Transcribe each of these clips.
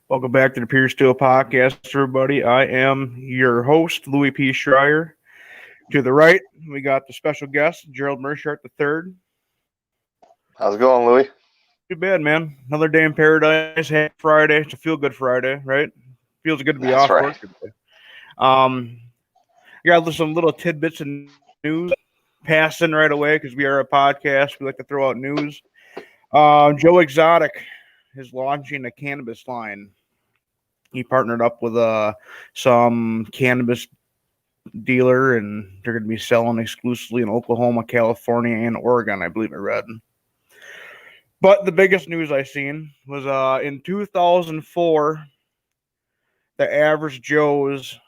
Welcome back to the Pure Steel Podcast, everybody. I am your host, Louis P. Schreier. To the right, we got the special guest, Gerald Meerschaert the third. How's it going, Louis? Too bad, man. Another day in paradise. Happy Friday. It's a feel-good Friday, right? Feels good to be That's off right. work today. I got some little tidbits of news passing right away because we are a podcast. We like to throw out news. Joe Exotic is launching a cannabis line. He partnered up with some cannabis dealer, and they're going to be selling exclusively in Oklahoma, California, and Oregon, I believe I read. But the biggest news I seen was in 2004, the average Joe's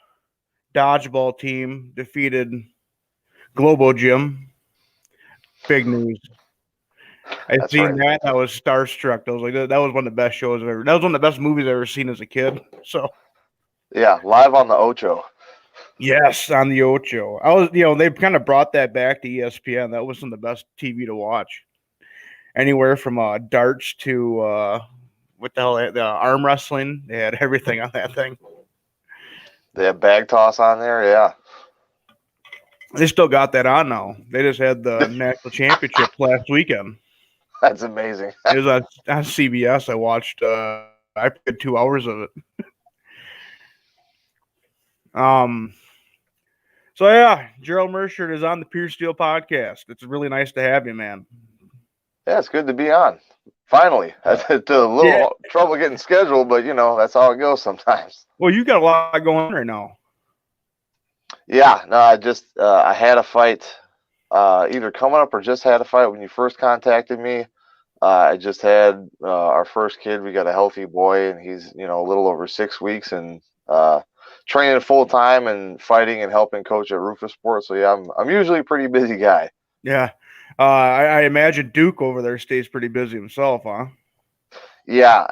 dodgeball team defeated Globo Gym. Big news. I That's seen right. that. I was starstruck. I was like, that was one of the best shows I've ever. That was one of the best movies I've ever seen as a kid. So Yeah, live on the Ocho. yes, on the Ocho. They've kind of brought that back to ESPN. That was some of the best TV to watch. Anywhere from darts to what the hell, the arm wrestling. They had everything on that thing. They have bag toss on there. Yeah, They still got that on now. They just had the national championship last weekend. that's amazing. It was on CBS. I watched. I played 2 hours of it. Um. So yeah, Gerald Meerschaert is on the Pure Steel podcast. It's really nice to have you, man. Yeah, it's good to be on. Finally, it's a little trouble getting scheduled, but that's how it goes sometimes. Well, you got a lot going on right now. Yeah, no, I had a fight, either coming up or just had a fight when you first contacted me. I just had our first kid. We got a healthy boy, and he's a little over 6 weeks, and training full time and fighting and helping coach at Rufus Sports. So yeah, I'm usually a pretty busy guy. Yeah, I imagine Duke over there stays pretty busy himself, huh? Yeah,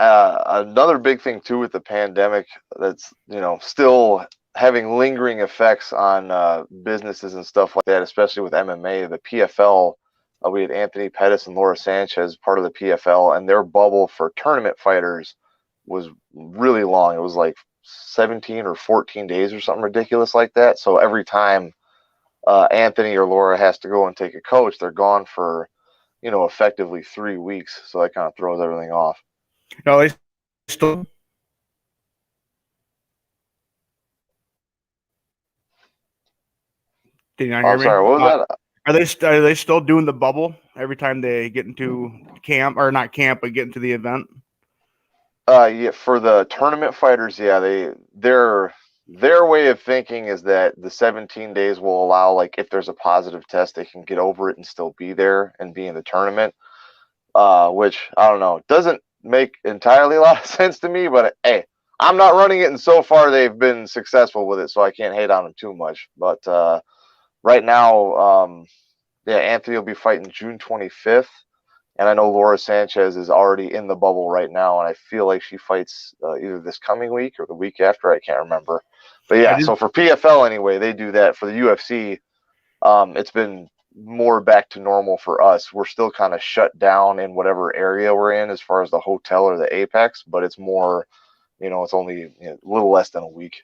another big thing too with the pandemic that's still having lingering effects on businesses and stuff like that, especially with MMA. The PFL, we had Anthony Pettis and Laura Sanchez part of the PFL, and their bubble for tournament fighters was really long. It was like 17 or 14 days or something ridiculous like that. So every time Anthony or Laura has to go and take a coach, they're gone for effectively 3 weeks. So that kind of throws everything off. No, they still. Did you not hear I'm me? sorry, what was that? Are they still doing the bubble every time they get into camp, or not camp, but get into the event? Yeah, for the tournament fighters, yeah, their way of thinking is that the 17 days will allow, like, if there's a positive test, they can get over it and still be there and be in the tournament. Which I don't know, doesn't make entirely a lot of sense to me, but hey, I'm not running it, and so far they've been successful with it, so I can't hate on them too much. But right now, yeah, Anthony will be fighting June 25th. And I know Laura Sanchez is already in the bubble right now, and I feel like she fights either this coming week or the week after. I can't remember. But yeah, so for PFL anyway, they do that. For the UFC, it's been more back to normal for us. We're still kind of shut down in whatever area we're in as far as the hotel or the Apex, but it's more, it's only a little less than a week.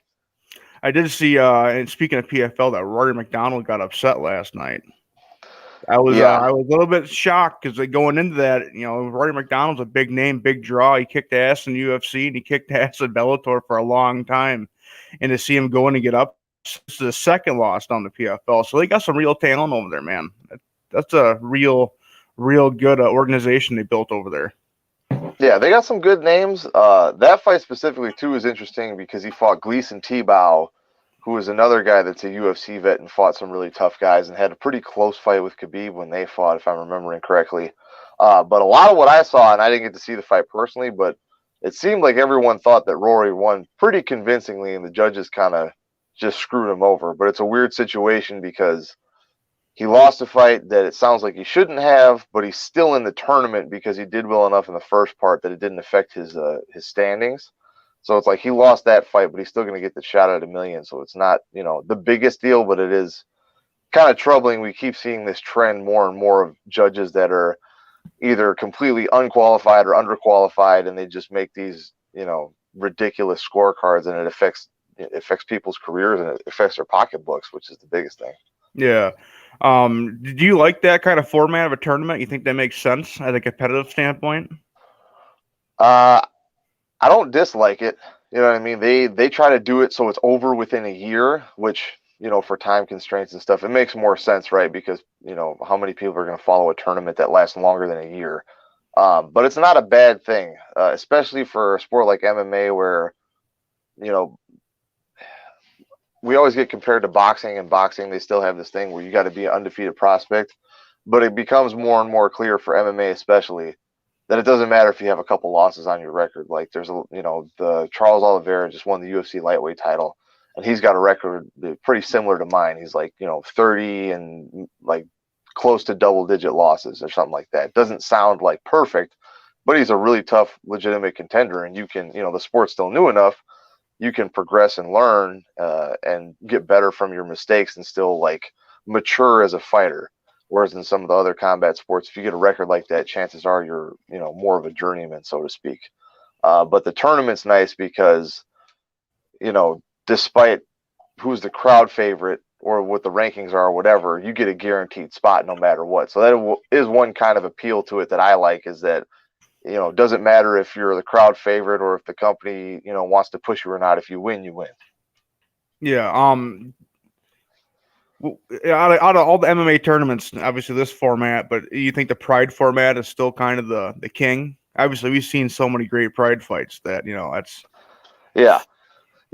I did see, and speaking of PFL, that Rory McDonald got upset last night. I was a little bit shocked because going into that, Rory McDonald's a big name, big draw. He kicked ass in UFC and he kicked ass in Bellator for a long time. And to see him go in and get up, it's the second loss on the PFL. So they got some real talent over there, man. That's a real good organization they built over there. Yeah, they got some good names. That fight specifically too is interesting because he fought Gleason Tebow, who is another guy that's a UFC vet and fought some really tough guys and had a pretty close fight with Khabib when they fought, if I'm remembering correctly. But a lot of what I saw, and I didn't get to see the fight personally, but it seemed like everyone thought that Rory won pretty convincingly, and the judges kind of just screwed him over. But it's a weird situation because he lost a fight that it sounds like he shouldn't have, but he's still in the tournament because he did well enough in the first part that it didn't affect his standings. So it's like he lost that fight, but he's still going to get the shot at $1 million. So it's not, the biggest deal, but it is kind of troubling. We keep seeing this trend more and more of judges that are either completely unqualified or underqualified, and they just make these, ridiculous scorecards, and it affects people's careers and it affects their pocketbooks, which is the biggest thing. Yeah. Do you like that kind of format of a tournament? You think that makes sense at a competitive standpoint? I don't dislike it. You know what I mean? They try to do it so it's over within a year, which, for time constraints and stuff, it makes more sense, right? Because, how many people are going to follow a tournament that lasts longer than a year? But it's not a bad thing, especially for a sport like MMA where, we always get compared to boxing, and boxing, they still have this thing where you got to be an undefeated prospect. But it becomes more and more clear for MMA especially that it doesn't matter if you have a couple losses on your record. Like there's the Charles Oliveira just won the UFC lightweight title, and he's got a record pretty similar to mine. He's like 30 and like close to double-digit losses or something like that. Doesn't sound like perfect, but he's a really tough, legitimate contender, and you can, the sport's still new enough, you can progress and learn and get better from your mistakes and still like mature as a fighter. Whereas in some of the other combat sports, if you get a record like that, chances are you're, more of a journeyman, so to speak. But the tournament's nice because, despite who's the crowd favorite or what the rankings are or whatever, you get a guaranteed spot no matter what. So that is one kind of appeal to it that I like, is that, it doesn't matter if you're the crowd favorite or if the company, wants to push you or not. If you win, you win. Yeah. Out of all the MMA tournaments, obviously this format, but you think the Pride format is still kind of the king? Obviously, we've seen so many great Pride fights that, that's...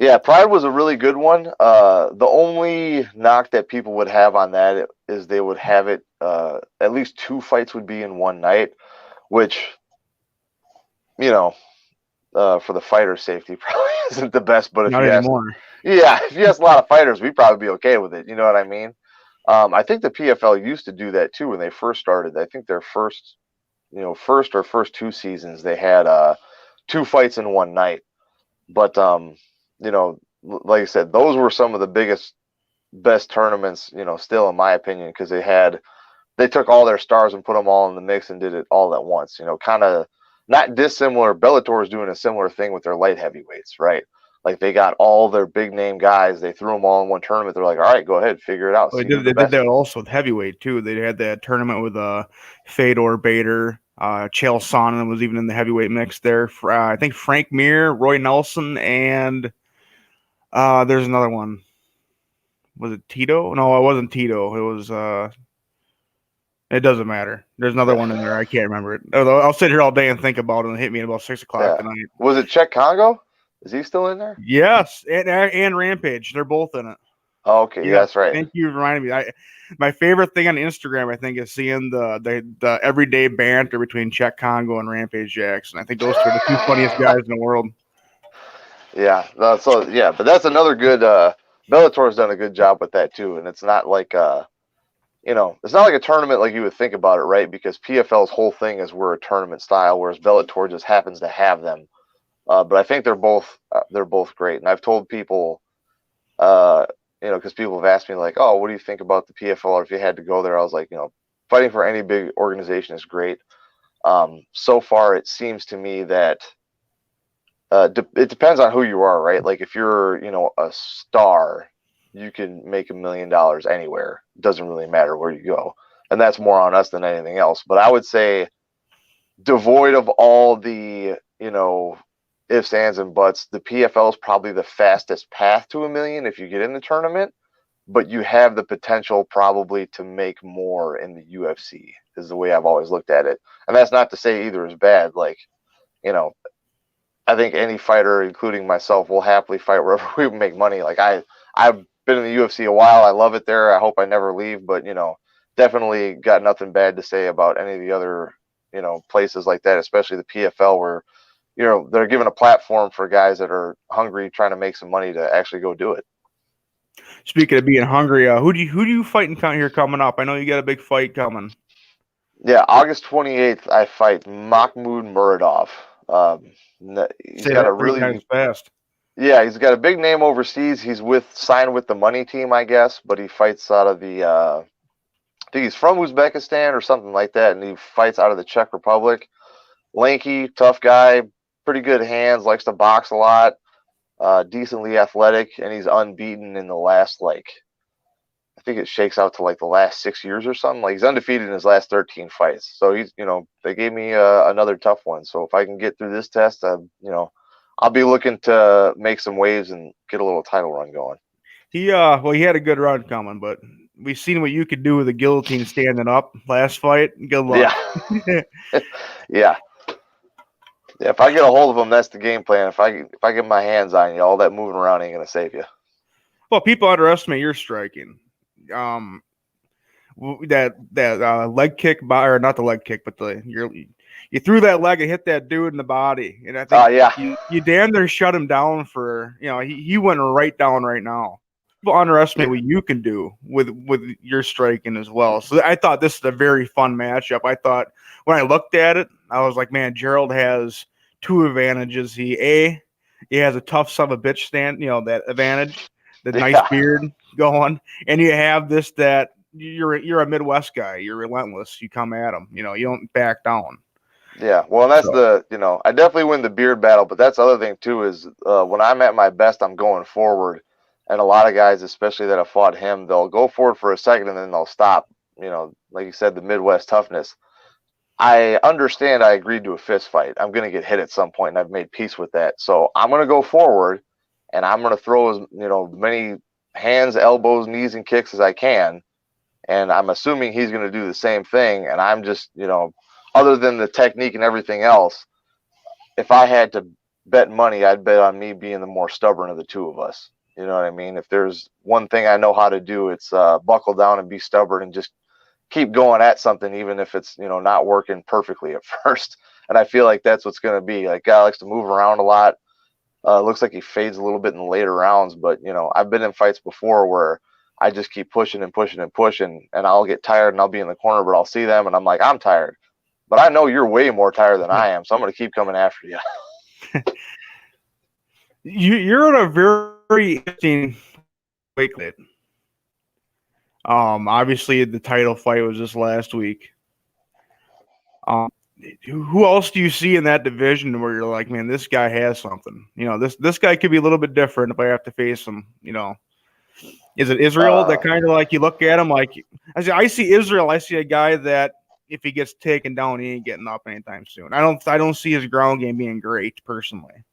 Yeah, Pride was a really good one. The only knock that people would have on that is they would have it, at least 2 fights would be in one night, which, for the fighter's safety probably isn't the best. But if Not anymore. if you ask a lot of fighters, we'd probably be okay with it. You know what I mean? I think the PFL used to do that too when they first started. I think their first 2 seasons, they had 2 fights in one night. But like I said, those were some of the best tournaments, still in my opinion, because they took all their stars and put them all in the mix and did it all at once. Kind of not dissimilar. Bellator is doing a similar thing with their light heavyweights, right? Like they got all their big name guys, they threw them all in one tournament. They're like, all right, go ahead, figure it out. Well, they did that also with heavyweight too. They had that tournament with Fedor Bader, Chael Sonnen was even in the heavyweight mix there. I think Frank Mir, Roy Nelson, and there's another one. Was it Tito? No, it wasn't Tito. It was it doesn't matter. There's another one in there. I can't remember it. I'll sit here all day and think about it and hit me at about 6 o'clock tonight. Was it Czech Congo? Is he still in there? Yes, and Rampage. They're both in it. Oh, okay, yeah, that's right. Thank you for reminding me. My favorite thing on Instagram, I think, is seeing the everyday banter between Czech Congo and Rampage Jackson. I think those two are the 2 funniest guys in the world. Yeah, but that's another good. Bellator's done a good job with that too, and it's not like it's not like a tournament like you would think about it, right? Because PFL's whole thing is we're a tournament style, whereas Bellator just happens to have them. But I think they're both great, and I've told people, because people have asked me like, oh, what do you think about the PFL, or if you had to go there? I was like, fighting for any big organization is great. So far, it seems to me that it depends on who you are, right? Like if you're, a star, you can make $1 million anywhere. It doesn't really matter where you go. And that's more on us than anything else. But I would say, devoid of all the, ifs, ands, and buts, the PFL is probably the fastest path to $1 million if you get in the tournament, but you have the potential probably to make more in the UFC, is the way I've always looked at it. And that's not to say either is bad. Like, I think any fighter, including myself, will happily fight wherever we make money. Like I've been in the UFC a while. I love it there. I hope I never leave, but definitely got nothing bad to say about any of the other, places like that, especially the PFL, where, they're giving a platform for guys that are hungry, trying to make some money to actually go do it. Speaking of being hungry, who do you fight in here coming up? I know you got a big fight coming. Yeah, August 28th, I fight Mahmoud Muradov. He's got a really fast. Yeah, he's got a big name overseas. He's signed with the money team, I guess, but he fights out of the I think he's from Uzbekistan or something like that, and he fights out of the Czech Republic. Lanky, tough guy, pretty good hands, likes to box a lot, decently athletic, and he's unbeaten in the last, like, I think it shakes out to like the last 6 years or something. Like, he's undefeated in his last 13 fights. So he's, they gave me another tough one. So if I can get through this test, I'll be looking to make some waves and get a little title run going. He had a good run coming, but we've seen what you could do with the guillotine standing up last fight. Good luck. Yeah. Yeah. Yeah, if I get a hold of him, that's the game plan. If I get my hands on you, all that moving around ain't gonna save you. Well, people underestimate your striking. That leg kick or not the leg kick, but you threw that leg and hit that dude in the body, and I think Yeah. you damn near shut him down for he went right down right now. People underestimate what you can do with your striking as well. So I thought this is a very fun matchup. I thought when I looked at it, I was like, man, Gerald has two advantages. He has a tough son of a bitch stand, that advantage, the nice beard going, and you have this that you're a Midwest guy. You're relentless. You come at him. You don't back down. Yeah, well, that's I definitely win the beard battle, but that's the other thing too is when I'm at my best, I'm going forward. And a lot of guys, especially that have fought him, they'll go forward for a second and then they'll stop. Like you said, the Midwest toughness. I understand I agreed to a fist fight. I'm going to get hit at some point, and I've made peace with that. So I'm going to go forward, and I'm going to throw as many hands, elbows, knees, and kicks as I can. And I'm assuming he's going to do the same thing. And I'm just, other than the technique and everything else, if I had to bet money, I'd bet on me being the more stubborn of the two of us. You know what I mean? If there's one thing I know how to do, it's buckle down and be stubborn and just keep going at something, even if it's, not working perfectly at first. And I feel like that's what's going to be. Like, guy likes to move around a lot. Looks like he fades a little bit in the later rounds, but, I've been in fights before where I just keep pushing and pushing and pushing, and I'll get tired and I'll be in the corner, but I'll see them and I'm like, I'm tired. But I know you're way more tired than I am, so I'm going to keep coming after you. You're in a very interesting weight limit. Obviously the title fight was just last week. Who else do you see in that division where you're like, man, this guy has something? This guy could be a little bit different if I have to face him. Is it Israel that kind of like you look at him like I see Israel? I see a guy that if he gets taken down, he ain't getting up anytime soon. I don't see his ground game being great personally.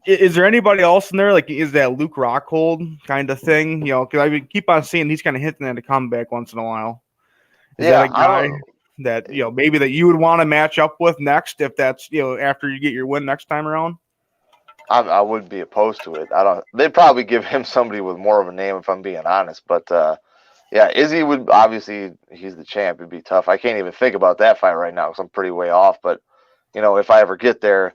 Is there anybody else in there? Like, is that Luke Rockhold kind of thing? Because I keep on seeing he's kind of hitting at a comeback once in a while. Is that a guy that maybe that you would want to match up with next if that's after you get your win next time around? I would be opposed to it. They'd probably give him somebody with more of a name if I'm being honest. But yeah, Izzy would obviously, he's the champ. It'd be tough. I can't even think about that fight right now because I'm pretty way off. But if I ever get there,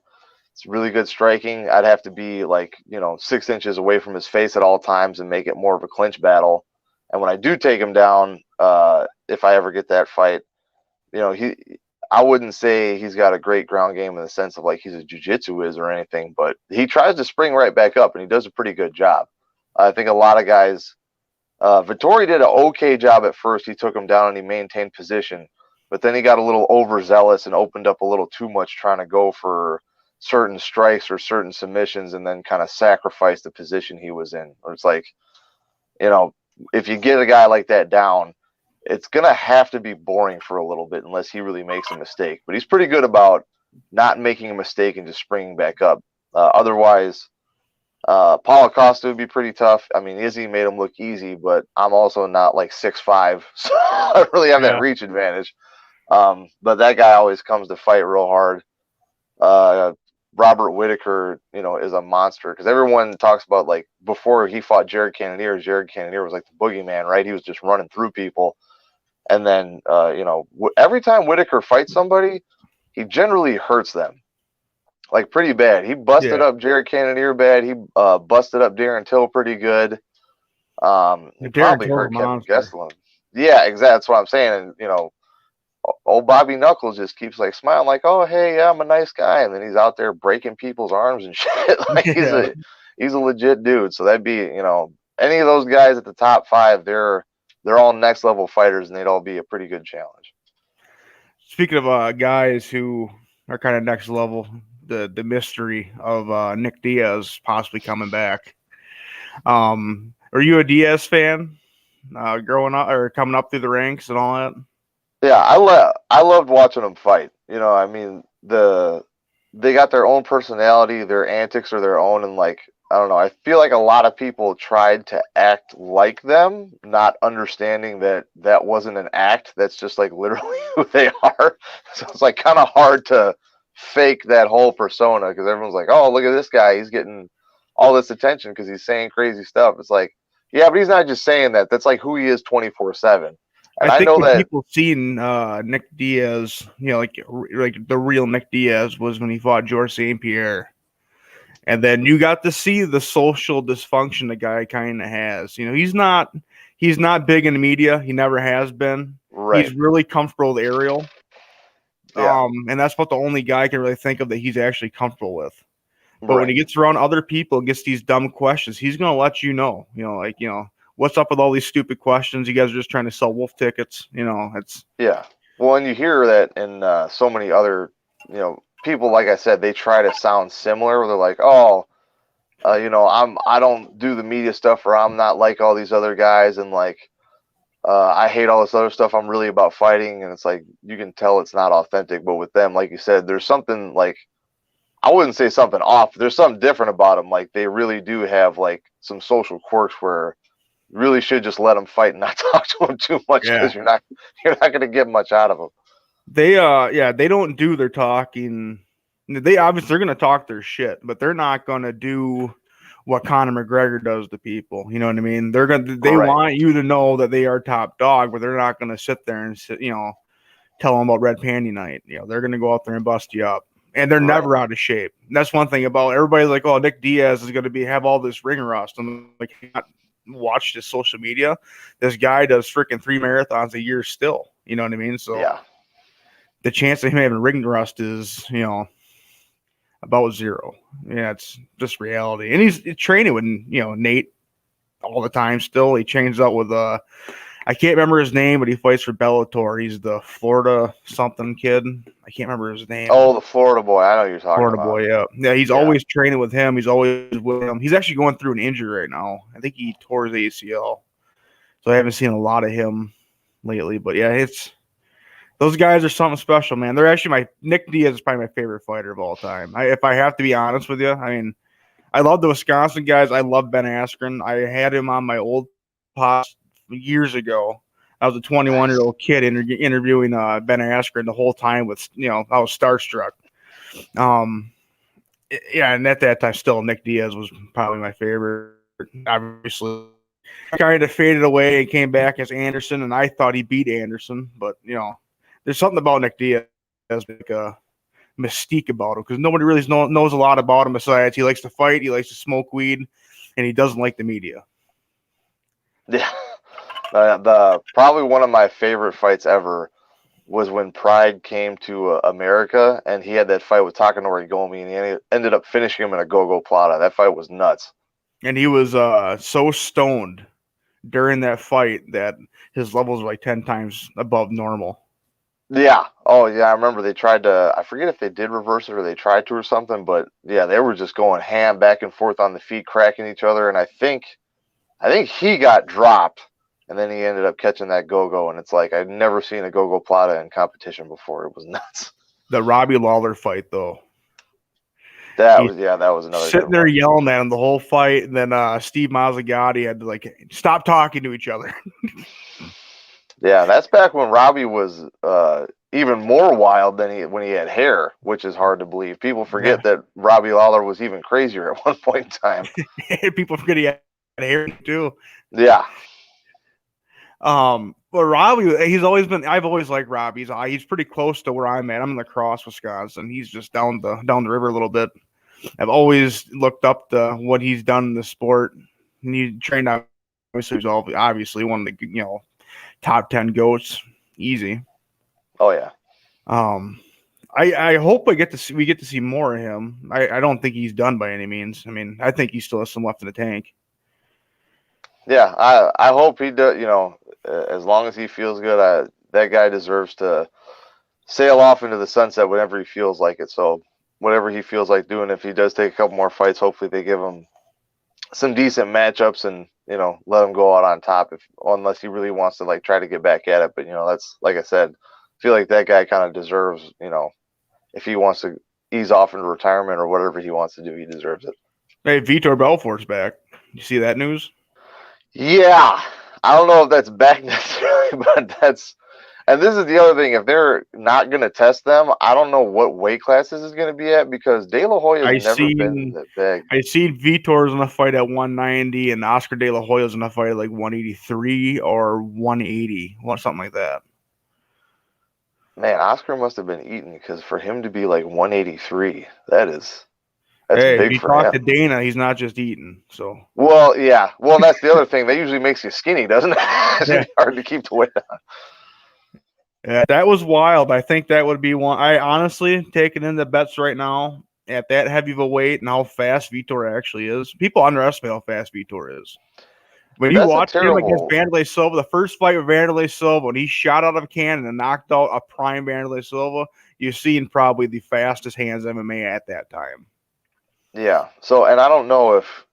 it's really good striking. I'd have to be like 6 inches away from his face at all times and make it more of a clinch battle. And when I do take him down, if I ever get that fight, I wouldn't say he's got a great ground game in the sense of like he's a jiu-jitsu whiz or anything, but he tries to spring right back up and he does a pretty good job. I think a lot of guys, Vettori did an okay job at first. He took him down and he maintained position, but then he got a little overzealous and opened up a little too much trying to go for certain strikes or certain submissions and then kind of sacrificed the position he was in. Or it's like, if you get a guy like that down, it's going to have to be boring for a little bit unless he really makes a mistake. But he's pretty good about not making a mistake and just springing back up. Otherwise, Paulo Costa would be pretty tough. I mean, Izzy made him look easy, but I'm also not like 6'5", so I don't really have that reach advantage. But that guy always comes to fight real hard. Robert Whitaker, is a monster because everyone talks about like before he fought Jared Cannonier was like the boogeyman, right? He was just running through people. And then, every time Whitaker fights somebody, he generally hurts them, like pretty bad. He busted up Jared Cannonier bad. He busted up Darren Till pretty good. He probably hurt Kevin Gastelum. Yeah, exactly. That's what I'm saying. And, old Bobby Knuckles just keeps like smiling like, oh, hey, yeah, I'm a nice guy. And then he's out there breaking people's arms and shit. Like he's a legit dude. So that'd be, any of those guys at the top 5, they're all next level fighters and they'd all be a pretty good challenge. Speaking of guys who are kind of next level. The mystery of Nick Diaz possibly coming back. Are you a Diaz fan? Growing up or coming up through the ranks and all that? Yeah, I loved watching them fight. I mean, they got their own personality, their antics are their own, and like I don't know, I feel like a lot of people tried to act like them, not understanding that that wasn't an act. That's just like literally who they are. So it's like kind of hard to fake that whole persona because everyone's like, "Oh, look at this guy. He's getting all this attention because he's saying crazy stuff." It's like, yeah, but he's not just saying that. That's like who he is 24/7. And I I think know when that people seen Nick Diaz, like the real Nick Diaz was when he fought George St. Pierre. And then you got to see the social dysfunction the guy kind of has. He's not big in the media. He never has been. right. He's really comfortable with Ariel. Yeah. And that's about the only guy I can really think of that he's actually comfortable with. But when he Right. gets around other people and gets these dumb questions, he's gonna let you know. What's up with all these stupid questions? You guys are just trying to sell wolf tickets. It's Yeah. Well, and you hear that in so many other, people, like I said, they try to sound similar. Where they're like, oh, I don't do the media stuff, or I'm not like all these other guys, and like, I hate all this other stuff. I'm really about fighting, and it's like you can tell it's not authentic. But with them, like you said, there's something like I wouldn't say something off. There's something different about them. Like they really do have like some social quirks where really should just let them fight and not talk to them too much because you're not going to get much out of them. They don't do their talking. They obviously they're gonna talk their shit, but they're not gonna do what Conor McGregor does to people. You know what I mean? They Right. want you to know that they are top dog, but they're not gonna sit there and tell them about Red Panty Night. They're gonna go out there and bust you up. And they're Right. never out of shape. And that's one thing about everybody's like, oh, Nick Diaz is going to have all this ring rust. I'm like, not watched his social media. This guy does freaking 3 marathons a year still. You know what I mean? So Yeah. the chance of him having ring rust is, about zero. Yeah, it's just reality. And he's training with, Nate all the time still. He trains up with I can't remember his name, but he fights for Bellator. He's the Florida something kid. I can't remember his name. Oh, the Florida boy. I know who you're talking Florida about. boy, yeah. Yeah, he's always training with him. He's always with him. He's actually going through an injury right now. I think he tore his ACL. So I haven't seen a lot of him lately. But yeah, those guys are something special, man. They're actually Nick Diaz is probably my favorite fighter of all time. If I have to be honest with you, I mean, I love the Wisconsin guys. I love Ben Askren. I had him on my old pod years ago. I was a 21-year-old kid interviewing Ben Askren the whole time with, I was starstruck. Yeah, and at that time, still Nick Diaz was probably my favorite. Obviously, kind of faded away and came back as Anderson, and I thought he beat Anderson. But there's something about Nick Diaz, like a mystique about him, because nobody really knows a lot about him besides he likes to fight, he likes to smoke weed, and he doesn't like the media. Yeah. The probably one of my favorite fights ever was when Pride came to America, and he had that fight with Takanori Gomi, and he ended up finishing him in a go-go plata. That fight was nuts. And he was so stoned during that fight that his levels were like 10 times above normal. Yeah. Oh, yeah. I remember they tried to. I forget if they did reverse it or they tried to or something, but yeah, they were just going ham back and forth on the feet, cracking each other, and I think he got dropped. And then he ended up catching that go-go, and it's like I'd never seen a go-go plata in competition before. It was nuts. The Robbie Lawler fight, though. That was another sitting good there one. yelling at him the whole fight, and then Steve Mazzagatti had to stop talking to each other. Yeah, that's back when Robbie was even more wild than when he had hair, which is hard to believe. People forget that Robbie Lawler was even crazier at one point in time. People forget he had hair too. Yeah. But Robbie, I've always liked Robbie. He's pretty close to where I'm at. I'm in La Crosse, Wisconsin. He's just down the river a little bit. I've always looked up to what he's done in the sport. And he trained obviously one of the top 10 goats, easy. Oh yeah. I hope we get to see more of him. I don't think he's done by any means. I mean, I think he still has some left in the tank. Yeah, I hope he does. As long as he feels good, that guy deserves to sail off into the sunset whenever he feels like it. So whatever he feels like doing, if he does take a couple more fights, hopefully they give him some decent matchups and, you know, let him go out on top, unless he really wants to like try to get back at it. But, you know, that's, like I said, I feel like that guy kind of deserves, you know, if he wants to ease off into retirement or whatever he wants to do, he deserves it. Hey, Vitor Belfort's back. You see that news? Yeah, I don't know if that's back necessarily, but that's, and this is the other thing. If they're not going to test them, I don't know what weight class this is going to be at, because De La Hoya's never been that big. I seen Vitor's in a fight at 190 and Oscar De La Hoya's in a fight at like 183 or 180, something like that. Man, Oscar must have been eating, because for him to be like 183, that's hey, big if you for talk him. to Dana, he's not just eating. So well, yeah. Well, that's the other thing. That usually makes you skinny, doesn't it? It's yeah. hard to keep the weight on. Yeah, that was wild. I think that would be one. I honestly taking in the bets right now at that heavy of a weight and how fast Vitor actually is. People underestimate how fast Vitor is. When you watch him against Vanderlei Silva, the first fight with Vanderlei Silva, when he shot out of a cannon and knocked out a prime Vanderlei Silva, you've seen probably the fastest hands MMA at that time. Yeah. So, and I don't know if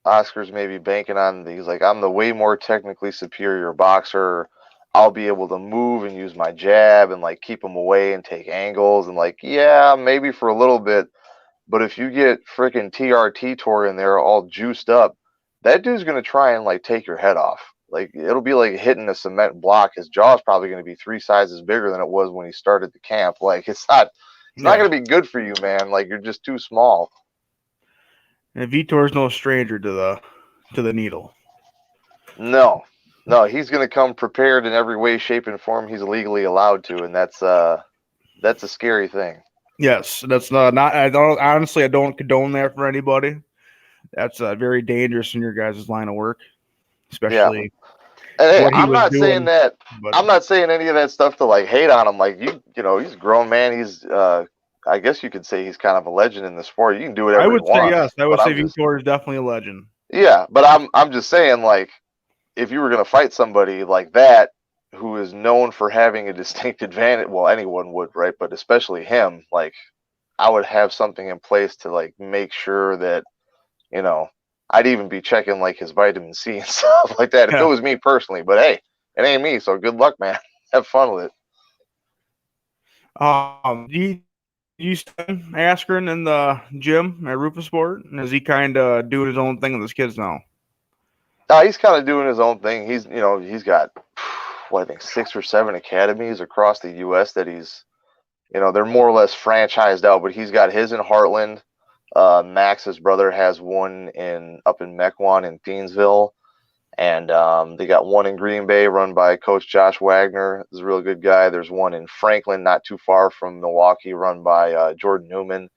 Oscar's maybe banking on these, like, I'm the way more technically superior boxer. I'll be able to move and use my jab and like keep him away and take angles, and like, yeah, maybe for a little bit. But if you get freaking TRT Tor in there all juiced up, that dude's going to try and like take your head off. Like, it'll be like hitting a cement block. His jaw's probably going to be 3 sizes bigger than it was when he started the camp. Like, it's not going to be good for you, man. Like, you're just too small. And Vitor's no stranger to the needle. No, he's going to come prepared in every way, shape, and form he's legally allowed to, and that's a scary thing. Yes, that's not. I don't condone that for anybody. That's very dangerous in your guys' line of work, especially. Yeah. And hey, I'm not saying that. But I'm not saying any of that stuff to like hate on him. Like, you know, he's a grown man. He's I guess you could say he's kind of a legend in the sport. You can do whatever you want. Say yes. I would say Vitor is definitely a legend. Yeah, but I'm just saying, like, if you were going to fight somebody like that who is known for having a distinct advantage, well, anyone would, right? But especially him, like, I would have something in place to like make sure that, you know, I'd even be checking like his vitamin C and stuff like that if it was me personally. But hey, it ain't me, so good luck, man. Have fun with it. You send Askren in the gym at Rupasport, and is he kind of doing his own thing with his kids now? He's kind of doing his own thing. He's, you know, he's got, I think 6 or 7 academies across the U.S. that he's, you know, they're more or less franchised out, but he's got his in Heartland. Max, his brother, has one up in Mequon in Thiensville. And they got one in Green Bay run by Coach Josh Wagner. He's a real good guy. There's one in Franklin, not too far from Milwaukee, run by Jordan Newman.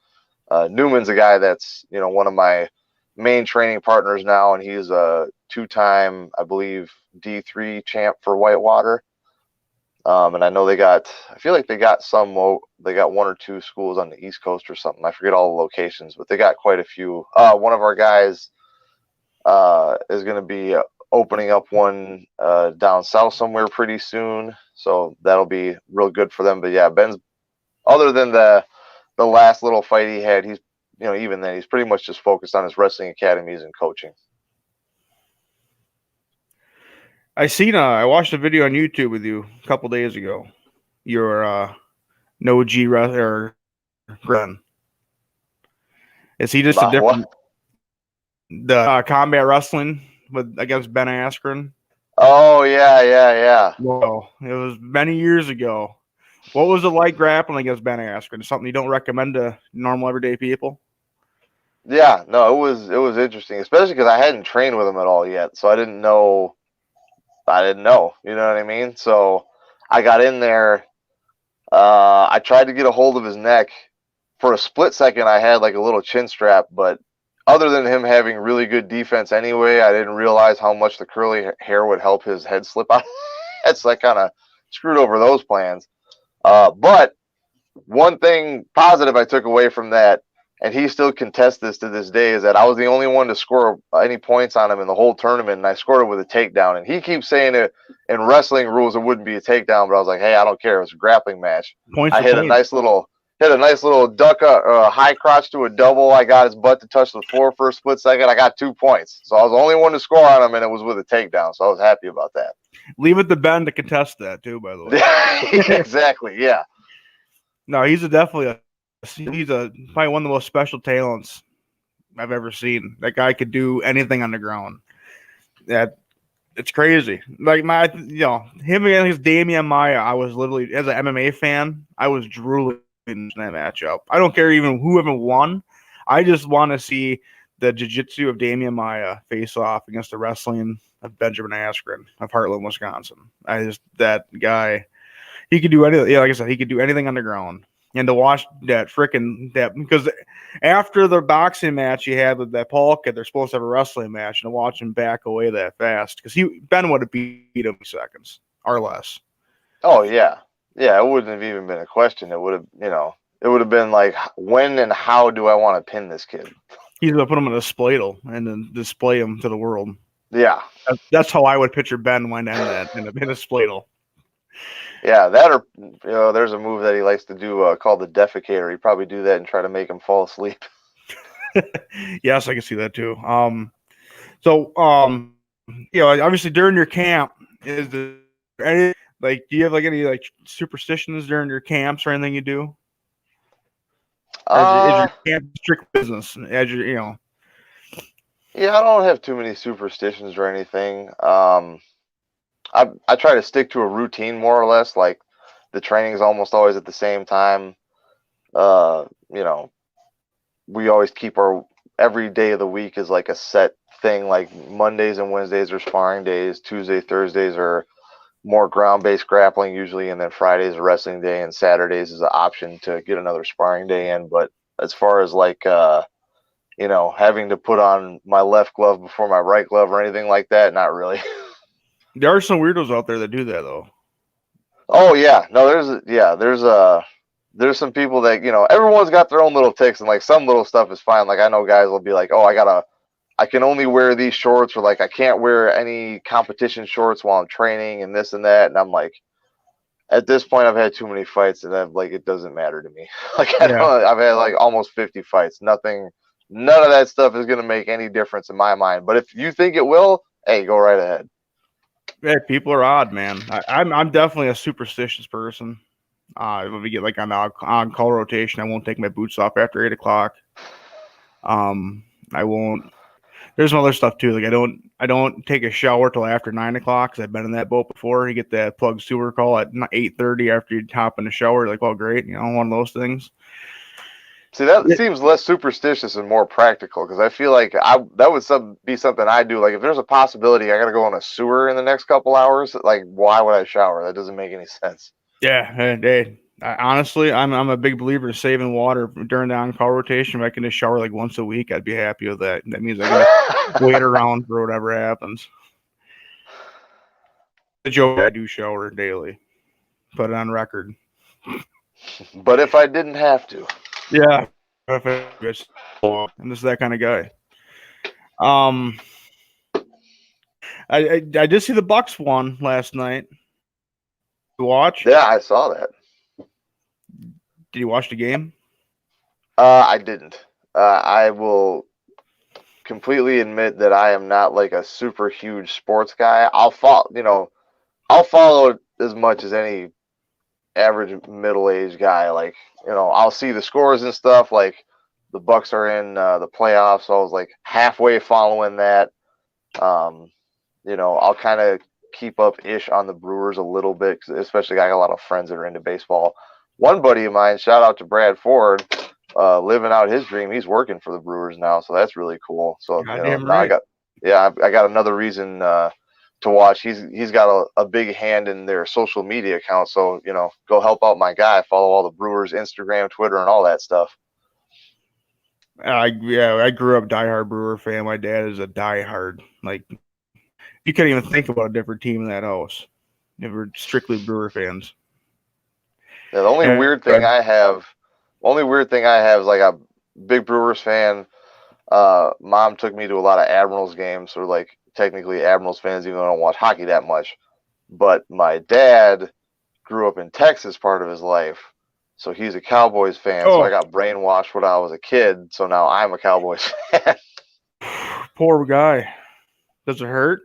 Newman's a guy that's, you know, one of my main training partners now, and he's a 2-time, I believe, D3 champ for Whitewater. And I know I feel like they got 1 or 2 schools on the East Coast or something. I forget all the locations, but they got quite a few. One of our guys is going to be opening up one down south somewhere pretty soon, so that'll be real good for them. But yeah, Ben's, other than the last little fight he had, he's, you know, even then he's pretty much just focused on his wrestling academies and coaching. I watched a video on YouTube with you a couple days ago. Your no G wrestler, Gren. Is he just a different? What? The combat wrestling against Ben Askren. Oh yeah. Well, it was many years ago. What was it like grappling against Ben Askren? Something you don't recommend to normal everyday people? Yeah, no, it was interesting, especially because I hadn't trained with him at all yet, so I didn't know. You know what I mean? So I got in there. I tried to get a hold of his neck. For a split second, I had like a little chin strap, but other than him having really good defense anyway, I didn't realize how much the curly hair would help his head slip out. So I kind of screwed over those plans. But one thing positive I took away from that and he still contests this to this day, is that I was the only one to score any points on him in the whole tournament, and I scored it with a takedown. And he keeps saying it in wrestling rules it wouldn't be a takedown, but I was like, hey, I don't care. It was a grappling match. Points I for hit a nice little duck, high crotch to a double. I got his butt to touch the floor for a split second. I got 2 points. So I was the only one to score on him, and it was with a takedown. So I was happy about that. Leave it to Ben to contest that too, by the way. Exactly. Yeah. No, he's probably one of the most special talents I've ever seen. That guy could do anything on the ground. It's crazy. Like him against Damian Maia, I was literally, as an MMA fan, I was drooling in that matchup. I don't care even who even won. I just want to see the jiu-jitsu of Damian Maia face off against the wrestling of Benjamin Askren of Heartland, Wisconsin. That guy, he could do anything. Yeah, like I said, he could do anything on the ground. And to watch because after the boxing match he had with that Paul kid, they're supposed to have a wrestling match, and to watch him back away that fast, because Ben would have beat him in seconds or less. Oh yeah, it wouldn't have even been a question. It would have been like, when and how do I want to pin this kid? He's gonna put him in a spladle and then display him to the world. Yeah, that's how I would picture Ben when end that in a spladle. Yeah, that, or there's a move that he likes to do called the defecator. He'd probably do that and try to make him fall asleep. Yes, I can see that too. Obviously during your camp, do you have any superstitions during your camps or anything you do? Is your camp strict business? Yeah, I don't have too many superstitions or anything. I try to stick to a routine more or less. Like, the training is almost always at the same time. We always keep every day of the week is like a set thing. Like, Mondays and Wednesdays are sparring days. Tuesday, Thursdays are more ground-based grappling usually, and then Fridays are wrestling day, and Saturdays is an option to get another sparring day in. But as far as having to put on my left glove before my right glove or anything like that, not really. There are some weirdos out there that do that though. Oh yeah, no, there's some people that, everyone's got their own little ticks, and like some little stuff is fine. Like, I know guys will be like, oh, I can only wear these shorts, or like I can't wear any competition shorts while I'm training and this and that. And I'm like, at this point, I've had too many fights, and it doesn't matter to me. Like, I've had like almost 50 fights. None of that stuff is gonna make any difference in my mind. But if you think it will, hey, go right ahead. Yeah, people are odd, man. I'm definitely a superstitious person. When we get on call rotation, I won't take my boots off after 8 o'clock. I won't. There's some other stuff too. Like, I don't take a shower till after 9 o'clock, because I've been in that boat before. You get that plug sewer call at 8:30 after you hop in the shower. You're like, well, great, one of those things. See, that seems less superstitious and more practical, because I feel like that would be something I do. Like, if there's a possibility I got to go in a sewer in the next couple hours, like, why would I shower? That doesn't make any sense. Yeah, honestly, I'm a big believer in saving water during the on-call rotation. If I can just shower like once a week, I'd be happy with that. That means I can wait around for whatever happens. The joke, I do shower daily. Put it on record. But if I didn't have to. Yeah. I'm just that kind of guy. I did see the Bucks won last night. You watch? Yeah, I saw that. Did you watch the game? I didn't. I will completely admit that I am not like a super huge sports guy. I'll follow it as much as any average middle-aged guy. Like, I'll see the scores and stuff. Like, the Bucks are in the playoffs, so I was like halfway following that. I'll kind of keep up ish on the Brewers a little bit, especially I got a lot of friends that are into baseball. One buddy of mine, shout out to Brad Ford, living out his dream. He's working for the Brewers now, so that's really cool. So now I got another reason to watch. He's got a big hand in their social media account, so go help out my guy. Follow all the Brewers Instagram, Twitter, and all that stuff. I grew up diehard Brewer fan. My dad is a diehard. Like, you can't even think about a different team in that house. We're strictly Brewer fans. Yeah, the only weird thing I have is like big Brewers fan. Mom took me to a lot of Admirals games, or like technically Admirals fans, even though I don't watch hockey that much. But my dad grew up in Texas part of his life, so he's a Cowboys fan. So I Oh, got brainwashed when I was a kid, so now I'm a Cowboys fan. poor guy. Does it hurt?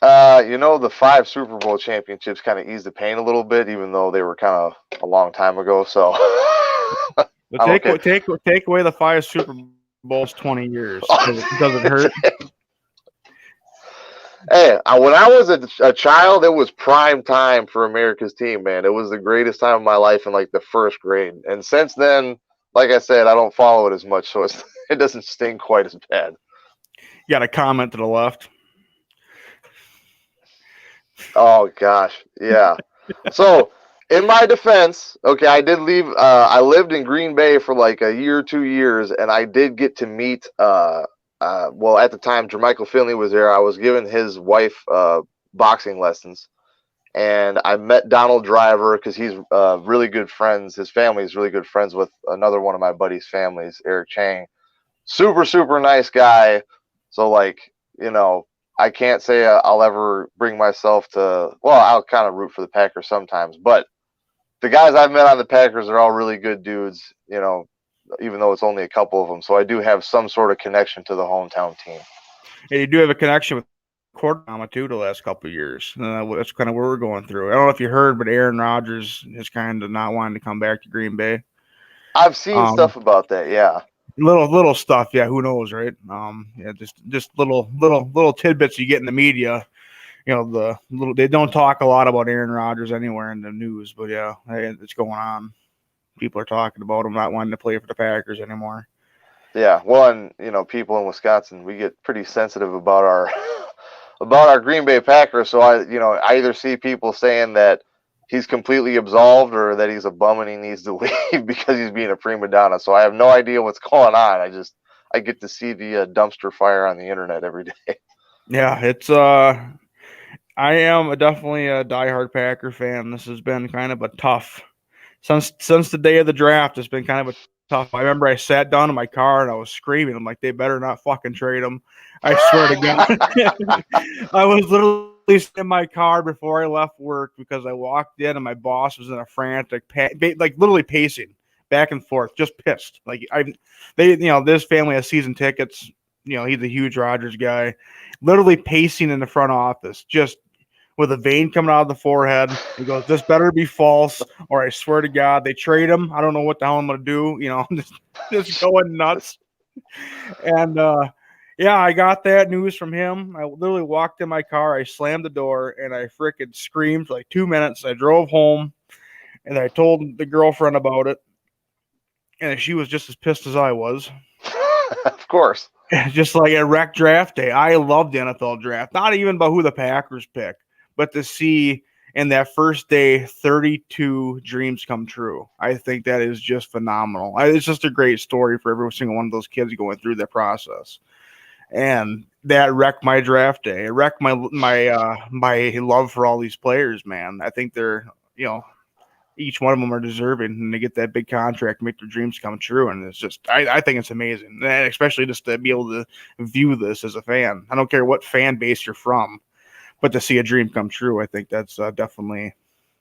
The 5 Super Bowl championships kind of eased the pain a little bit, even though they were kind of a long time ago. So But I'm okay. take away the 5 Super Bowls, 20 years. Does it hurt? Hey, when I was a child, it was prime time for America's team, man. It was the greatest time of my life in like the first grade. And since then, like I said, I don't follow it as much, so it doesn't sting quite as bad. You got a comment to the left. Oh gosh, yeah. So in my defense, okay, I did leave. I lived in Green Bay for like a year, 2 years, and I did get to meet. Well, at the time, Jermichael Finley was there. I was giving his wife boxing lessons, and I met Donald Driver because he's really good friends. His family is really good friends with another one of my buddy's families, Eric Chang. Super, super nice guy. So, like, I can't say I'll ever bring myself to. Well, I'll kind of root for the Packers sometimes, but the guys I've met on the Packers are all really good dudes. Even though it's only a couple of them. So I do have some sort of connection to the hometown team. And you do have a connection with Cordama too the last couple of years. That's kind of where we're going through. I don't know if you heard, but Aaron Rodgers is kind of not wanting to come back to Green Bay. I've seen stuff about that, yeah. Little stuff, yeah. Who knows, right? Yeah, just little tidbits you get in the media. They don't talk a lot about Aaron Rodgers anywhere in the news, but yeah, it's going on. People are talking about him not wanting to play for the Packers anymore. Yeah, well, and people in Wisconsin, we get pretty sensitive about our about our Green Bay Packers. So I either see people saying that he's completely absolved or that he's a bum and he needs to leave because he's being a prima donna. So I have no idea what's going on. I get to see the dumpster fire on the internet every day. Yeah, it's I am definitely a diehard Packer fan. This has been kind of a tough since the day of the draft. It's been kind of a tough. I remember I sat down in my car and I was screaming. I'm like, they better not fucking trade him. I swear to God. I was literally in my car before I left work because I walked in and my boss was in a frantic, like literally pacing back and forth, just pissed. Like this family has season tickets. He's a huge Rodgers guy, literally pacing in the front office, just with a vein coming out of the forehead. He goes, "This better be false, or I swear to God, they trade him. I don't know what the hell I'm gonna do." Just going nuts. And yeah, I got that news from him. I literally walked in my car, I slammed the door, and I freaking screamed for like 2 minutes. I drove home, and I told the girlfriend about it, and she was just as pissed as I was. Of course. Just like a rec draft day. I love the NFL draft. Not even about who the Packers pick, but to see in that first day 32 dreams come true. I think that is just phenomenal. It's just a great story for every single one of those kids going through that process. And that wrecked my draft day. It wrecked my love for all these players, man. I think they're, each one of them are deserving and they get that big contract, make their dreams come true. And it's just, I think it's amazing. And especially just to be able to view this as a fan. I don't care what fan base you're from, but to see a dream come true, I think that's definitely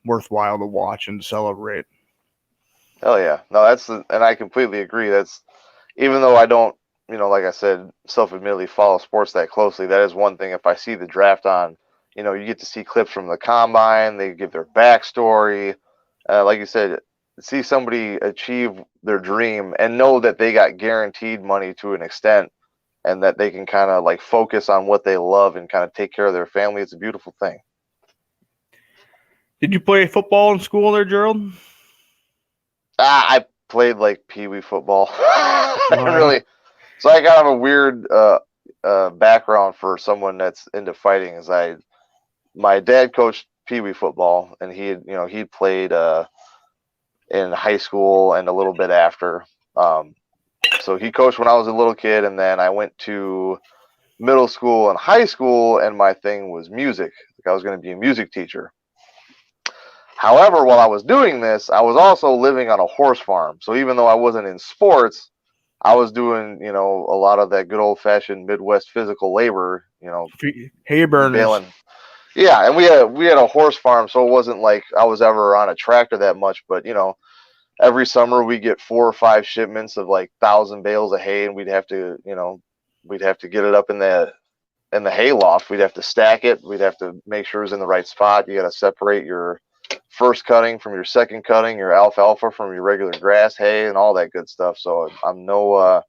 worthwhile to watch and to celebrate. Hell yeah. No, and I completely agree. That's, even though I don't, like I said, self-admittedly follow sports that closely, that is one thing. If I see the draft on, you get to see clips from the combine, they give their backstory. Like you said, see somebody achieve their dream and know that they got guaranteed money to an extent and that they can kind of like focus on what they love and kind of take care of their family. It's a beautiful thing. Did you play football in school there, Gerald? I played like pee-wee football. Really. So I got a weird background for someone that's into fighting. My dad coached pee-wee football, and he played in high school and a little bit after. So he coached when I was a little kid, and then I went to middle school and high school, and my thing was music. Like I was going to be a music teacher. However, while I was doing this, I was also living on a horse farm. So even though I wasn't in sports, I was doing, a lot of that good old fashioned Midwest physical labor, Hay burners. baling. Yeah, and we had a horse farm, so it wasn't like I was ever on a tractor that much, but every summer we get 4 or 5 shipments of like 1,000 bales of hay, and we'd have to get it up in the hay loft. We'd have to stack it. We'd have to make sure it's in the right spot. You got to separate your first cutting from your second cutting, your alfalfa from your regular grass hay, and all that good stuff. So I'm no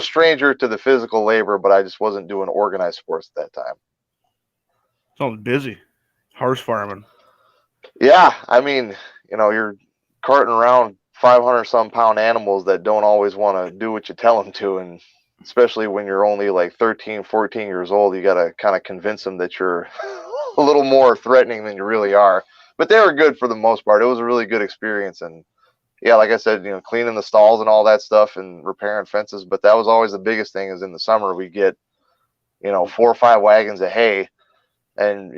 stranger to the physical labor, but I just wasn't doing organized sports at that time. Sounds busy. Horse farming. Yeah, I mean, you're carting around 500 some pound animals that don't always want to do what you tell them to, and especially when you're only like 13, 14 years old, you got to kind of convince them that you're a little more threatening than you really are. But they were good for the most part. It was a really good experience. And yeah, like I said, cleaning the stalls and all that stuff and repairing fences. But that was always the biggest thing, is in the summer we get, 4 or 5 wagons of hay, and,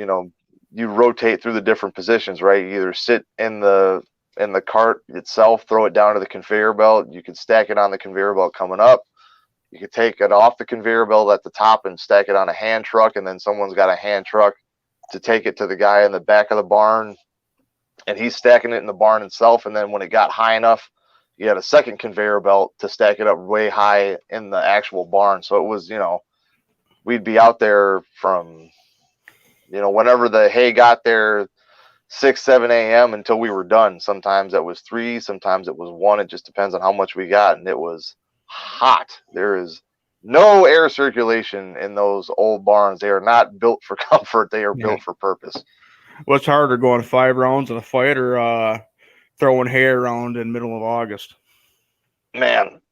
you rotate through the different positions, right? You either sit in the cart itself, throw it down to the conveyor belt. You could stack it on the conveyor belt coming up. You could take it off the conveyor belt at the top and stack it on a hand truck, and then someone's got a hand truck to take it to the guy in the back of the barn, and he's stacking it in the barn itself. And then when it got high enough, you had a second conveyor belt to stack it up way high in the actual barn. So it was, we'd be out there from, whenever the hay got there, 6, 7 a.m. until we were done. Sometimes that was 3, sometimes it was 1. It just depends on how much we got. And it was hot. There is no air circulation in those old barns. They are not built for comfort. They are built for purpose. What's harder, going 5 rounds in a fight or throwing hay around in middle of August? Man,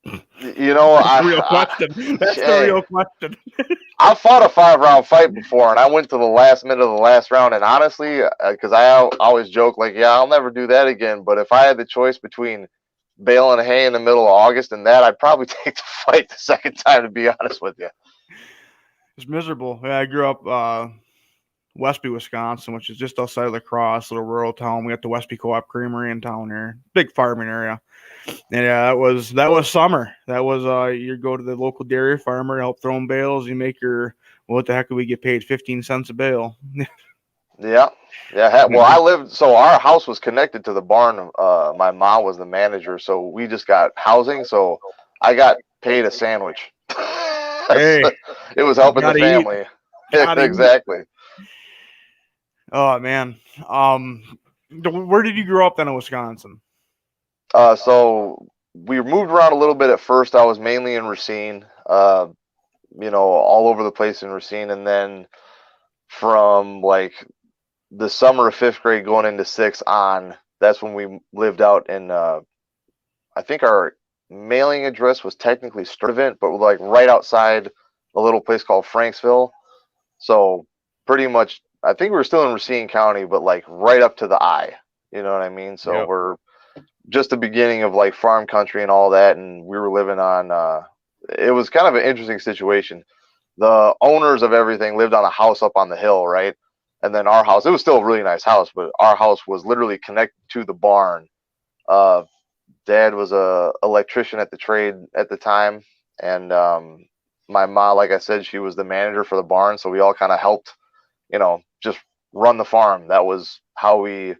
That's the real question. That's the real question. I fought a 5-round fight before, and I went to the last minute of the last round. And honestly, because I always joke like, yeah, I'll never do that again. But if I had the choice between baling hay in the middle of August and that, I'd probably take the fight the second time, to be honest with you. It's miserable. Yeah, I grew up Westby, Wisconsin, which is just outside of La Crosse, little rural town. We got the Westby Co-op Creamery in town here, big farming area. And yeah, that was summer. That was you go to the local dairy farmer, help throw them bales. You make what the heck do we get paid? 15 cents a bale. Yeah. Well, so our house was connected to the barn. My mom was the manager, so we just got housing. So I got paid a sandwich. Hey, it was helping the family. Exactly. Eat. Oh man. Where did you grow up then in Wisconsin? So we moved around a little bit at first. I was mainly in Racine, all over the place in Racine. And then from like the summer of 5th grade going into 6th on, that's when we lived out in, I think our mailing address was technically Sturtevant, but like right outside a little place called Franksville. So pretty much, I think we were still in Racine County, but like right up to the I, you know what I mean? So we're just the beginning of like farm country and all that. And we were living on, it was kind of an interesting situation. The owners of everything lived on a house up on the hill, right? And then our house, it was still a really nice house, but our house was literally connected to the barn. Dad was a electrician at the trade at the time. And my mom, like I said, she was the manager for the barn. So we all kind of helped, just run the farm. That was how we,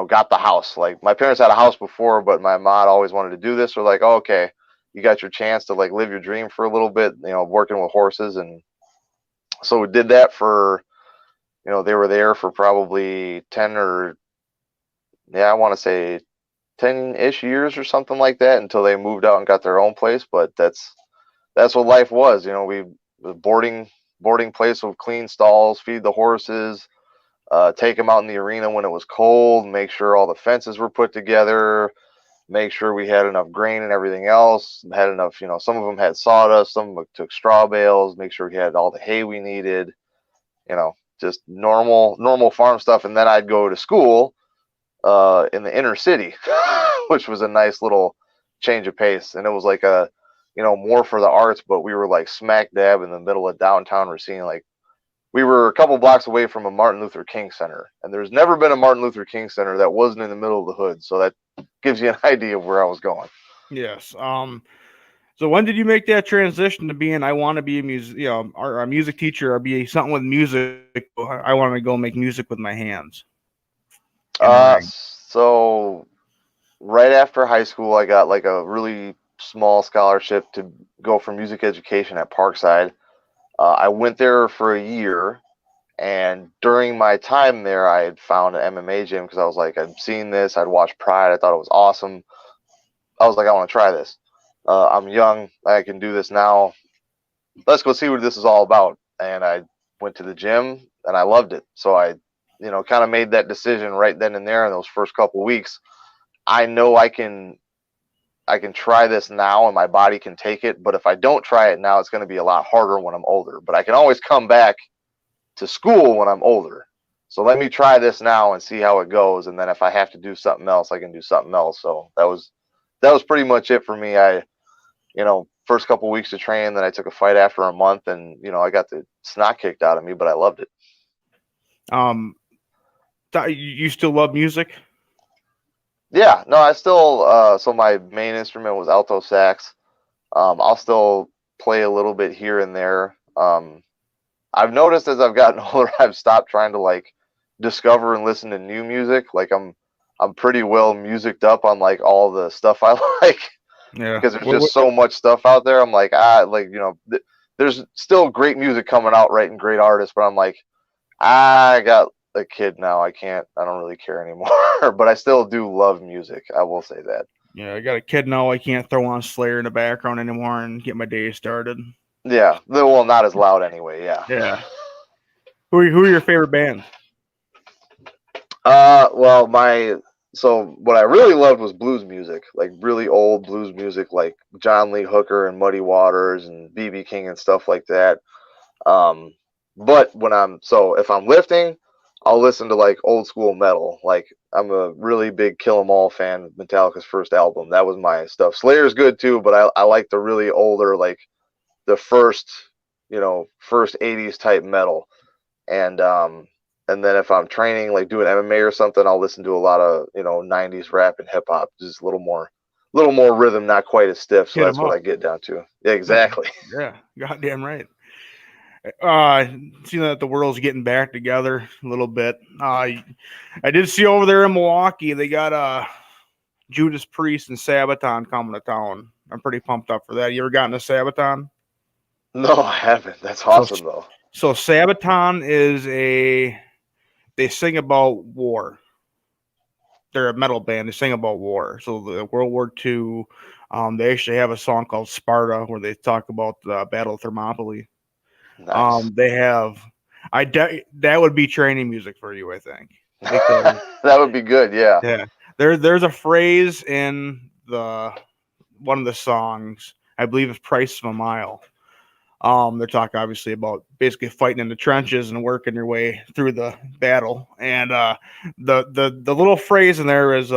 got the house. Like my parents had a house before, but my mom always wanted to do this. We're like, oh, okay, you got your chance to like live your dream for a little bit, working with horses. And so we did that for, they were there for probably 10 or, I want to say 10-ish years or something like that, until they moved out and got their own place. But that's what life was. We was boarding place with clean stalls, feed the horses, take them out in the arena when it was cold, make sure all the fences were put together, make sure we had enough grain and everything else, had enough, some of them had sawdust, some of them took straw bales, make sure we had all the hay we needed, just normal farm stuff. And then I'd go to school in the inner city, which was a nice little change of pace. And it was like more for the arts, but we were like smack dab in the middle of downtown Racine, like we were a couple blocks away from a Martin Luther King Center, and there's never been a Martin Luther King Center that wasn't in the middle of the hood. So that gives you an idea of where I was going. Yes. So when did you make that transition to being I want to be a music, or a music teacher, or be something with music? I want to go make music with my hands in the ring. So right after high school, I got like a really small scholarship to go for music education at Parkside. I went there for a year, and during my time there, I had found an MMA gym because I was like, I'd seen this, I'd watched Pride, I thought it was awesome. I was like, I want to try this. I'm young, I can do this now. Let's go see what this is all about. And I went to the gym, and I loved it. So I, kind of made that decision right then and there in those first couple weeks. I know I can try this now and my body can take it, but if I don't try it now, it's going to be a lot harder when I'm older. But I can always come back to school when I'm older. So let me try this now and see how it goes, and then if I have to do something else, I can do something else. So that was pretty much it for me. I first couple weeks of training, then I took a fight after a month, and I got the snot kicked out of me, but I loved it. You still love music? Yeah, no, I still. So my main instrument was alto sax. I'll still play a little bit here and there. I've noticed as I've gotten older, I've stopped trying to like discover and listen to new music. Like I'm pretty well musiced up on like all the stuff I like. Yeah. Because there's just so much stuff out there. I'm like, there's still great music coming out, right, and great artists, but I'm like, I got a kid now. I don't really care anymore. But I still do love music. I will say that. Yeah, I got a kid now. I can't throw on Slayer in the background anymore and get my day started. Yeah, well, not as loud anyway. Yeah. Yeah. Who are your favorite bands? So what I really loved was blues music, like really old blues music, like John Lee Hooker and Muddy Waters and B.B. King and stuff like that. But if I'm lifting, I'll listen to like old school metal. Like I'm a really big Kill 'Em All fan of Metallica's first album. That was my stuff. Slayer's good too, but I like the really older, like the first 80s type metal. And then if I'm training, like doing MMA or something, I'll listen to a lot of 90s rap and hip hop, just a little more rhythm, not quite as stiff. So that's what I get down to. Yeah, exactly. Yeah, goddamn right. Seeing that the world's getting back together a little bit. I did see over there in Milwaukee they got Judas Priest and Sabaton coming to town. I'm pretty pumped up for that. You ever gotten to Sabaton? No, I haven't. That's awesome though. So Sabaton is they sing about war. They're a metal band. They sing about war. So the World War II, they actually have a song called Sparta where they talk about the Battle of Thermopylae. Nice. They have, that would be training music for you, I think. That would be good. Yeah. Yeah. There's a phrase in one of the songs, I believe it's Price of a Mile. They're talking obviously about basically fighting in the trenches and working your way through the battle. And the little phrase in there is,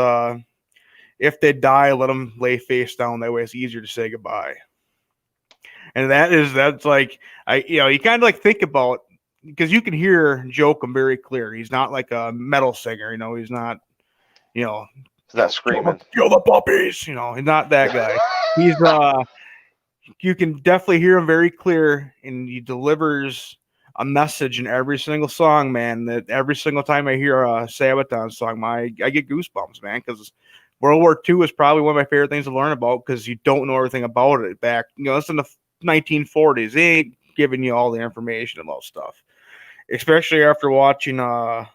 if they die, let them lay face down. That way it's easier to say goodbye. And that's like, you kind of like think about, because you can hear Joachim very clear. He's not like a metal singer, he's not, he's not screaming. Kill the puppies, he's not that guy. He's you can definitely hear him very clear, and he delivers a message in every single song, man. That every single time I hear a Sabaton song, I get goosebumps, man, because World War II is probably one of my favorite things to learn about, because you don't know everything about it back. It's in the 1940s. They ain't giving you all the information about stuff, especially after watching what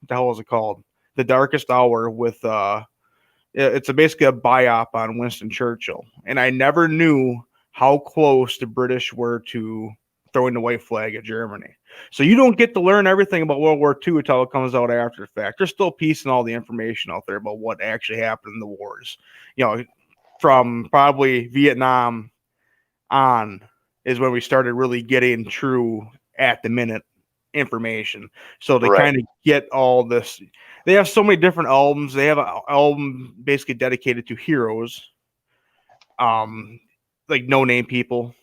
the hell was it called? The Darkest Hour with it's basically a biop on Winston Churchill, and I never knew how close the British were to throwing the white flag at Germany. So you don't get to learn everything about World War II until it comes out after the fact. There's still piecing all the information out there about what actually happened in the wars. From probably Vietnam on is when we started really getting true at the minute information. So they kind of get all this. They have so many different albums. They have an album basically dedicated to heroes. Like no name people,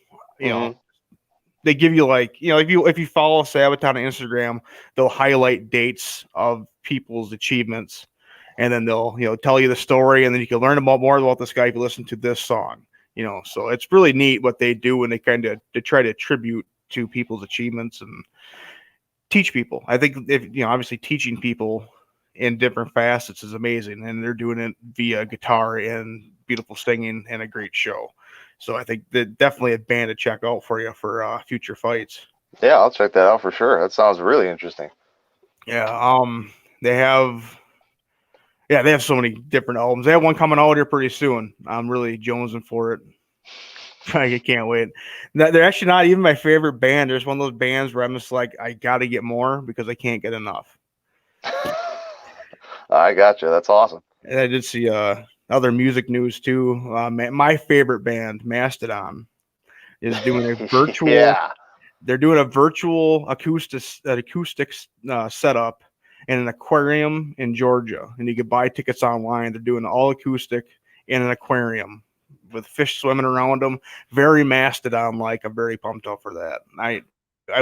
they give you like, you know, if you follow Sabaton on Instagram, they'll highlight dates of people's achievements, and then they'll, you know, tell you the story, and then you can learn more about this guy if you listen to this song. You know, so it's really neat what they do, and they try to attribute to people's achievements and teach people. I think, if you know, obviously teaching people in different facets is amazing, and they're doing it via guitar and beautiful singing and a great show. So I think that definitely a band to check out for you for future fights. Yeah, I'll check that out for sure. That sounds really interesting. Yeah, they have they have so many different albums. They have one coming out here pretty soon. I'm really jonesing for it. I can't wait. They're actually not even my favorite band. There's one of those bands where I'm just like, I got to get more because I can't get enough. I gotcha. That's awesome. And I did see other music news too. My favorite band, Mastodon, is doing a virtual. Yeah. They're doing a virtual acoustic setup in an aquarium in Georgia, and you can buy tickets online. They're doing all acoustic in an aquarium with fish swimming around them. Very Mastodon like. I'm very pumped up for that. I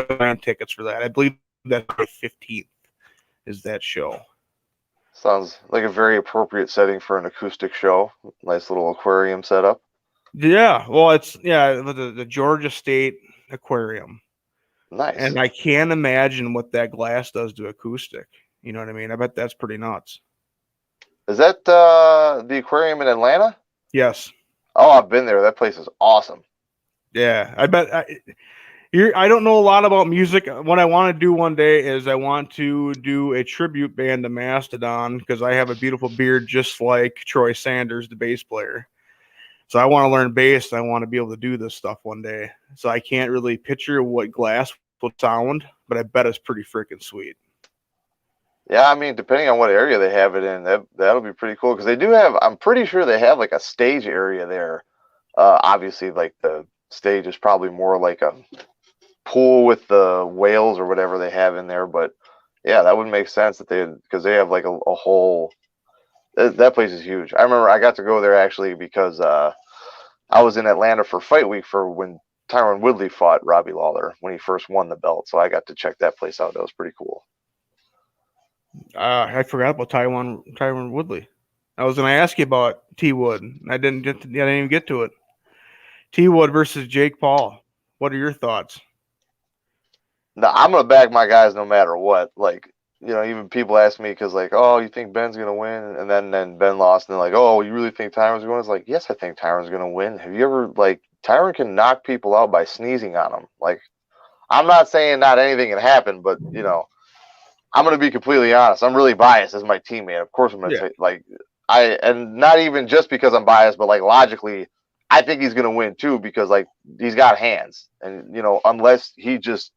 buying tickets for that. I believe that the 15th is that show. Sounds like a very appropriate setting for an acoustic show. Nice little aquarium setup. Yeah, well, it's the Georgia State Aquarium. Nice. And I can't imagine what that glass does to acoustic. You know what I mean? I bet that's pretty nuts. Is that the aquarium in Atlanta? Yes. Oh, I've been there. That place is awesome. Yeah, I bet. I don't know a lot about music. What I want to do one day is I want to do a tribute band to Mastodon because I have a beautiful beard just like Troy Sanders, the bass player. So I want to learn bass, and I want to be able to do this stuff one day. So I can't really picture what glass will sound, but I bet it's pretty freaking sweet. Yeah, I mean, depending on what area they have it in, that'll be pretty cool because they do have. I'm pretty sure they have like a stage area there. Obviously, like the stage is probably more like a pool with the whales or whatever they have in there. But yeah, that would make sense that because they have like a whole. That place is huge. I remember I got to go there actually because I was in Atlanta for Fight Week for when Tyron Woodley fought Robbie Lawler when he first won the belt. So I got to check that place out. That was pretty cool. I forgot about Tyron Woodley. I was going to ask you about T Wood. I didn't even get to it. T Wood versus Jake Paul. What are your thoughts? No, I'm gonna back my guys no matter what. Like, you know, even people ask me because like, oh, you think Ben's gonna win, and then Ben lost, and they're like, oh, you really think Tyron's gonna win? It's like, yes, I think Tyron's gonna win. Have you ever like Tyron can knock people out by sneezing on them? Like, I'm not saying not anything can happen, but you know, I'm gonna be completely honest. I'm really biased as my teammate. Of course, I'm gonna say like and not even just because I'm biased, but like logically, I think he's gonna win too because like he's got hands, and you know, unless he just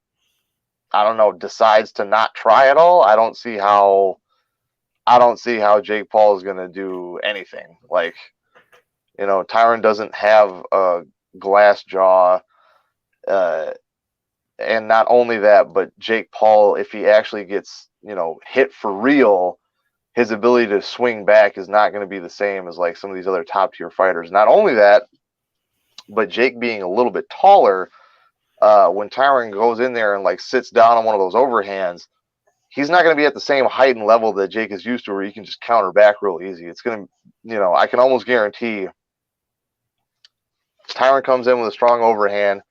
I don't know, decides to not try at all, I don't see how Jake Paul is going to do anything. Like, you know, Tyron doesn't have a glass jaw. And not only that, but Jake Paul, if he actually gets, you know, hit for real, his ability to swing back is not going to be the same as like some of these other top tier fighters. Not only that, but Jake being a little bit taller, when Tyron goes in there and like sits down on one of those overhands, he's not going to be at the same height and level that Jake is used to where he can just counter back real easy. It's going to, you know, I can almost guarantee Tyron comes in with a strong overhand.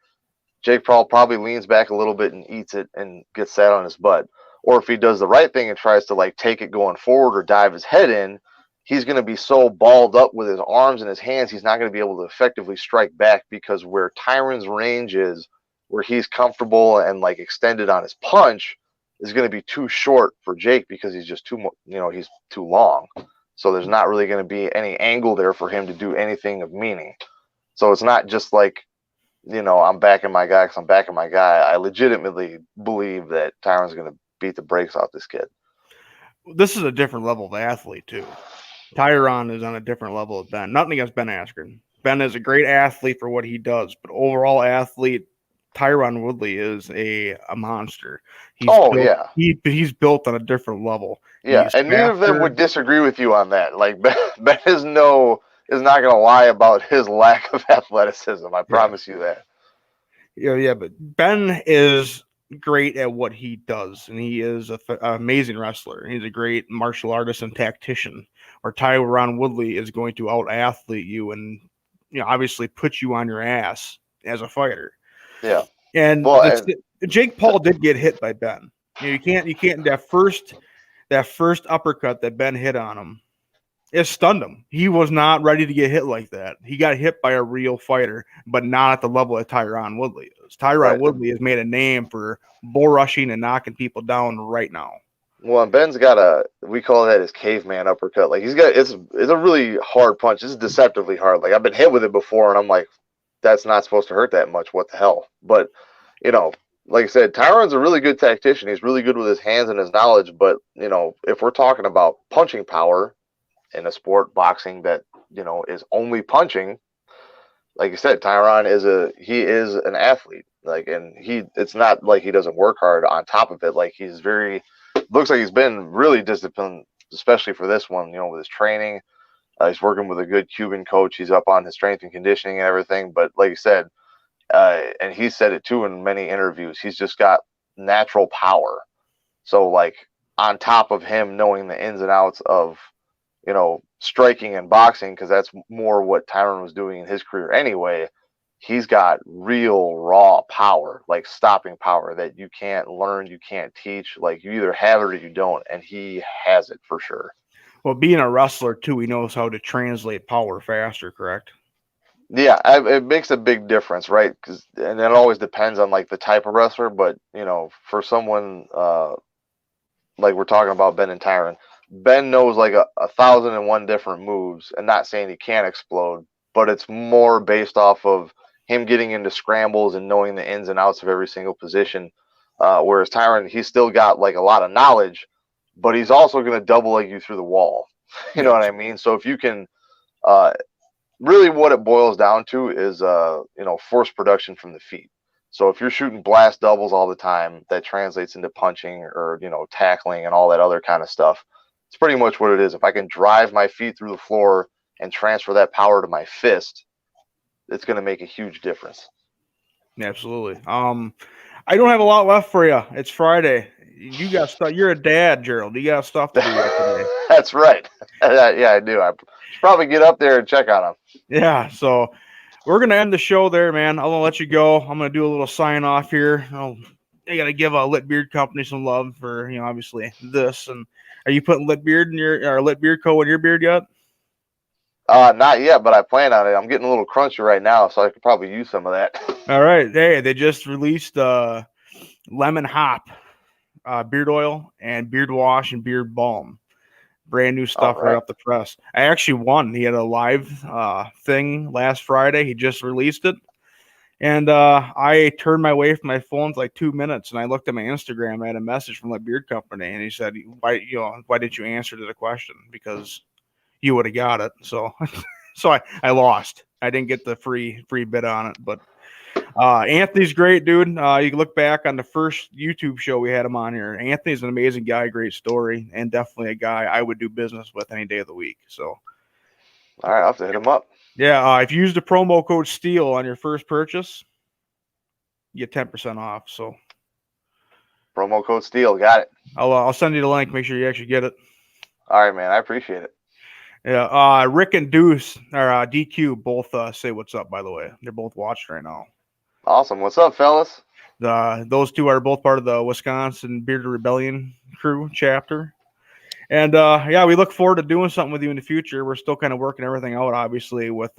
Jake Paul probably leans back a little bit and eats it and gets sat on his butt. Or if he does the right thing and tries to like take it going forward or dive his head in, he's going to be so balled up with his arms and his hands, he's not going to be able to effectively strike back because where Tyron's range is, where he's comfortable and like extended on his punch is going to be too short for Jake because he's just he's too long. So there's not really going to be any angle there for him to do anything of meaning. So it's not just like, you know, I'm backing my guy because I'm backing my guy. I legitimately believe that Tyron's going to beat the brakes off this kid. This is a different level of athlete too. Tyron is on a different level of Ben. Nothing against Ben Askren. Ben is a great athlete for what he does, but overall athlete, Tyron Woodley is a monster. He's built on a different level. Yeah, He's and neither of them would disagree with you on that. Like Ben is not going to lie about his lack of athleticism. I promise you that. Yeah, but Ben is great at what he does, and he is an amazing wrestler. He's a great martial artist and tactician. Or Tyron Woodley is going to out athlete you and obviously put you on your ass as a fighter. Yeah. And Well, Jake Paul did get hit by Ben. You can't that first uppercut that Ben hit on him. It stunned him. He was not ready to get hit like that. He got hit by a real fighter, but not at the level that Tyron Woodley is. Tyron Woodley has made a name for bull rushing and knocking people down right now. Well, and Ben's got we call that his caveman uppercut. Like it's a really hard punch. It's deceptively hard. Like I've been hit with it before, and I'm like, that's not supposed to hurt that much. What the hell? But like I said, Tyron's a really good tactician. He's really good with his hands and his knowledge. But if we're talking about punching power in a sport, boxing, that is only punching, like you said, Tyron is an athlete. Like, and it's not like he doesn't work hard on top of it. Like looks like he's been really disciplined, especially for this one, with his training. He's working with a good Cuban coach. He's up on his strength and conditioning and everything. But like you said, and he said it too in many interviews, he's just got natural power. So like on top of him knowing the ins and outs of, striking and boxing, because that's more what Tyron was doing in his career anyway, he's got real raw power, like stopping power that you can't learn, you can't teach. Like you either have it or you don't, and he has it for sure. Well, being a wrestler too, he knows how to translate power faster, correct? Yeah, it makes a big difference, right? And it always depends on like the type of wrestler, but for someone like we're talking about Ben and Tyron, Ben knows like 1,001 different moves, and not saying he can't explode, but it's more based off of him getting into scrambles and knowing the ins and outs of every single position. Whereas Tyron, he's still got like a lot of knowledge, but he's also going to double leg you through the wall. You know what I mean? So if you can, really what it boils down to is, force production from the feet. So if you're shooting blast doubles all the time, that translates into punching or, tackling and all that other kind of stuff. It's pretty much what it is. If I can drive my feet through the floor and transfer that power to my fist, it's going to make a huge difference. Absolutely. I don't have a lot left for you. It's Friday. You got stuff. You're a dad, Gerald. You got stuff to do today. That's right. Yeah, I do. I should probably get up there and check on him. Yeah. So we're going to end the show there, man. I'm going to let you go. I'm going to do a little sign off here. I got to give a Lit Beard Company some love for, obviously this. And are you putting Lit Beard or Lit Beard Co. in your beard yet? Not yet, but I plan on it. I'm getting a little crunchy right now, so I could probably use some of that. All right. Hey, they just released lemon hop beard oil and beard wash and beard balm. Brand new stuff right off the press. I actually won. He had a live thing last Friday. He just released it. And I turned my way from my phone for like 2 minutes, and I looked at my Instagram. I had a message from the beard company, and he said, why didn't you answer to the question? Because you would have got it. So I lost. I didn't get the free bit on it. But Anthony's great, dude. You can look back on the first YouTube show we had him on here. Anthony's an amazing guy, great story, and definitely a guy I would do business with any day of the week. So, all right, I'll have to hit him up. Yeah, if you use the promo code STEEL on your first purchase, you get 10% off. So, promo code STEEL, got it. I'll send you the link. Make sure you actually get it. All right, man. I appreciate it. Yeah, Rick and Deuce or DQ both say what's up. By the way, they're both watching right now. Awesome. What's up, fellas? Those two are both part of the Wisconsin Bearded Rebellion crew chapter. And we look forward to doing something with you in the future. We're still kind of working everything out, obviously, with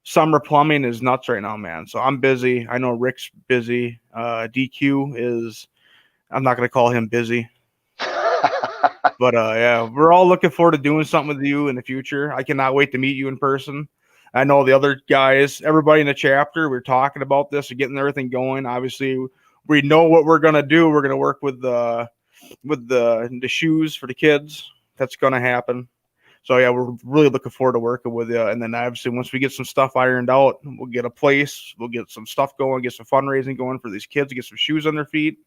summer plumbing is nuts right now, man. So I'm busy. I know Rick's busy. DQ is, I'm not going to call him busy. But we're all looking forward to doing something with you in the future. I cannot wait to meet you in person. I know the other guys, everybody in the chapter, we're talking about this and getting everything going. Obviously, we know what we're going to do. We're going to work with the shoes for the kids. That's going to happen. So, yeah, we're really looking forward to working with you. And then, obviously, once we get some stuff ironed out, we'll get a place. We'll get some stuff going, get some fundraising going for these kids, get some shoes on their feet.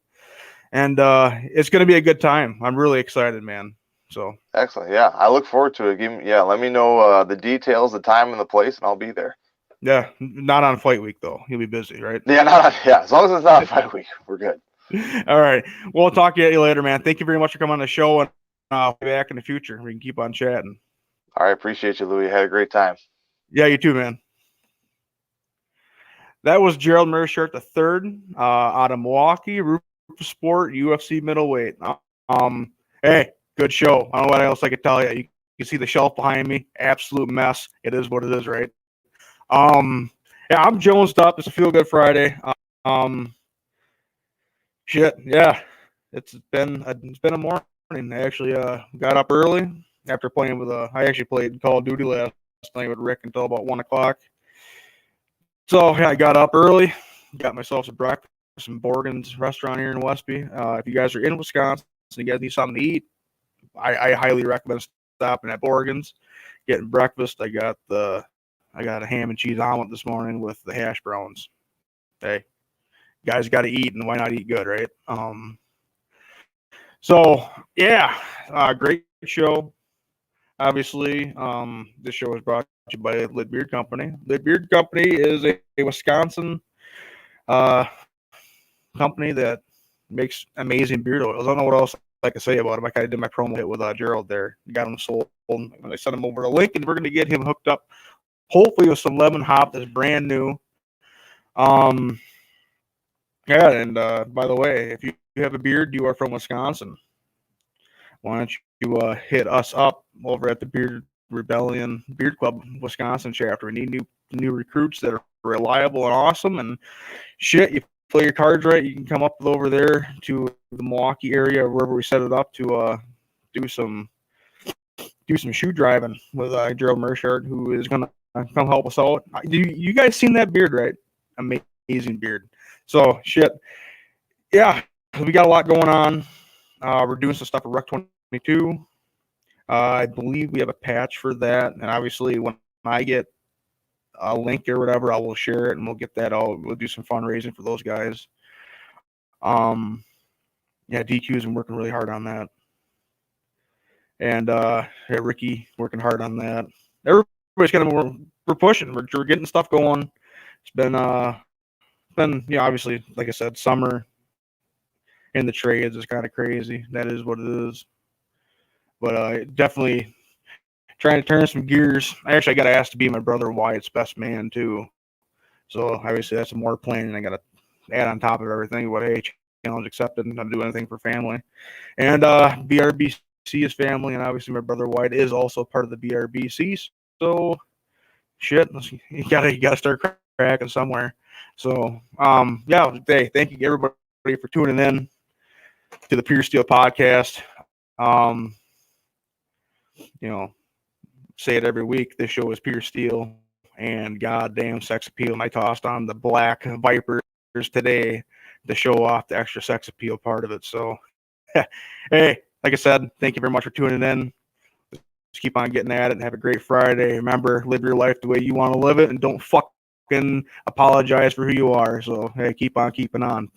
And it's going to be a good time. I'm really excited, man. So excellent. Yeah, I look forward to it. Let me know the details, the time, and the place, and I'll be there. Yeah, not on fight week though. He'll be busy, right? Yeah, as long as it's not fight week, we're good. All right. Well, we'll talk to you later, man. Thank you very much for coming on the show, and I'll be back in the future. We can keep on chatting. All right, appreciate you, Louis. Had a great time. Yeah, you too, man. That was Gerald Meerschaert the third, out of Milwaukee, Roof Sport, UFC Middleweight. Hey, good show. I don't know what else I could tell you. You can see the shelf behind me. Absolute mess. It is what it is, right? Yeah, I'm jonesed up. It's a feel good Friday. Shit, yeah. It's been a morning. I actually got up early after playing with I actually played Call of Duty last night with Rick until about 1:00. So yeah, I got up early, got myself some breakfast from Borgen's restaurant here in Westby. If you guys are in Wisconsin and you guys need something to eat, I highly recommend stopping at Borgen's, getting breakfast. I got a ham and cheese omelet this morning with the hash browns. Hey, you guys got to eat, and why not eat good, right? So yeah, great show. Obviously, this show is brought to you by Lid Beard Company. Lid Beard Company is a Wisconsin company that makes amazing beard oils. I don't know what else I can say about them. I kind of did my promo hit with Gerald there. Got him sold. I sent him over a link, and we're going to get him hooked up, hopefully with some lemon hop that's brand new. Yeah, and by the way, if you have a beard, you are from Wisconsin, why don't you hit us up over at the Beard Rebellion Beard Club Wisconsin chapter? We need new recruits that are reliable and awesome. And shit, you play your cards right, you can come up over there to the Milwaukee area or wherever we set it up to do some shoe driving with Gerald Meerschaert, who is gonna come help us out. You guys seen that beard, right? Amazing beard. So shit, yeah, we got a lot going on. We're doing some stuff at Rec 22. I believe we have a patch for that, and obviously when I get a link or whatever, I will share it, and we'll get that out. We'll do some fundraising for those guys. Yeah, DQ's been working really hard on that, and Ricky working hard on that. Everybody's kind of we're pushing. We're getting stuff going. It's been obviously, like I said, summer in the trades is kind of crazy. That is what it is. But definitely trying to turn some gears. I got asked to be my brother Wyatt's best man too. So obviously that's more planning I got to add on top of everything. But hey, challenge accepted. And I'll do anything for family. And BRBC is family, and obviously my brother Wyatt is also part of the BRBC. So shit, you gotta start cracking somewhere. So yeah, hey, thank you everybody for tuning in to the Pure Steel podcast. Say it every week. This show is Pure Steel and goddamn sex appeal. And I tossed on the black Vipers today to show off the extra sex appeal part of it. So, hey, like I said, thank you very much for tuning in. Just keep on getting at it and have a great Friday. Remember, live your life the way you want to live it, and don't fucking apologize for who you are. So, hey, keep on keeping on.